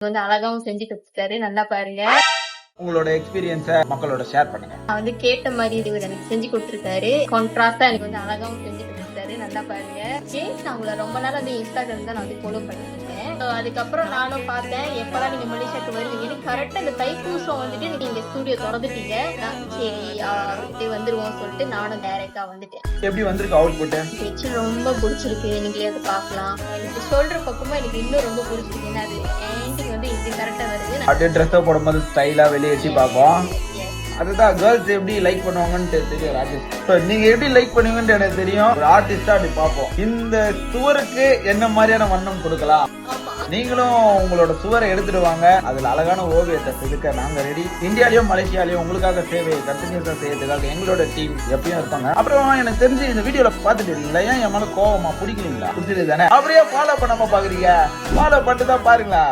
வந்து அழகாவும் செஞ்சு கொடுத்துட்டாரு. நல்லா பாருங்க. உங்களோட எக்ஸ்பீரியன்ஸை மக்களோட ஷேர் பண்ணுங்க. நான் வந்து கேட்ட மாதிரி இவர் எனக்கு செஞ்சு கொடுத்துருக்காரு. கான்ட்ராஸ்டா எனக்கு வந்து அழகாவும் செஞ்சு கொடுத்துட்டாரு. நல்லா பாருங்க. நான் உங்களை ரொம்ப நாள் வந்து இன்ஸ்டாகிராம் தான் நான் வந்து ஃபாலோ பண்ணிருக்கேன். அதுக்கப்புறம் நானும் பார்த்தேன் எப்பதான் நீங்க மலேசியாக்கு வருவீங்கன்னு. கரெக்டா இந்த தைப்பூசம் வந்துட்டு நீங்க ஸ்டூடியோ திறந்துட்டீங்க. சரி வந்துருவோம் சொல்லிட்டு நானும் டைரக்டா வந்துட்டேன். எப்படி வந்திருக்கு அவுட் புட்? ரொம்ப பிடிச்சிருக்கு. நீங்களே அதை பார்க்கலாம். எனக்கு சொல்ற பக்கமா எனக்கு இன்னும் ரொம்ப பிடிச்சிருக்கு. ஏன்னா அது எண்டிங் வந்து இது கரெக்டா வருது. அப்படியே ட்ரெஸ்ஸை போடும்போது ஸ்டைலா வெளியே எட்டி பார்ப்போம். அதுதான் கேர்ள்ஸ் எப்படி லைக் பண்ணுவாங்கன்னு தெரியும் ராஜேஷ். நீங்க எப்படி லைக் பண்ணுவீங்கன்னு எனக்கு தெரியும். ஒரு ஆர்டிஸ்டா அப்படி பார்ப்போம். இந்த சுவருக்கு என்ன மாதிரியான வண்ணம் கொடுக்கலாம், நீங்களும் உங்களோட சுவரை எடுத்துட்டு வாங்க. அதுல அழகான ஓவியத்தை செதுக்க நாங்க ரெடி. இந்தியாலயும் மலேசியாலயும் உங்களுக்காக சேவையை கண்டினியூஸா செய்யறதுக்காக எங்களோட டீம் எப்பயும் இருப்பாங்க. அப்புறம் எனக்கு தெரிஞ்சு இந்த வீடியோல பாத்துட்டு இருக்கீங்களா, ஏன் என் மேல கோவமா பிடிக்கிறீங்களா? பிடிச்சது தானே? அப்படியே ஃபாலோ பண்ணாம பாக்குறீங்க. ஃபாலோ பண்ணிட்டு தான் பாருங்களா.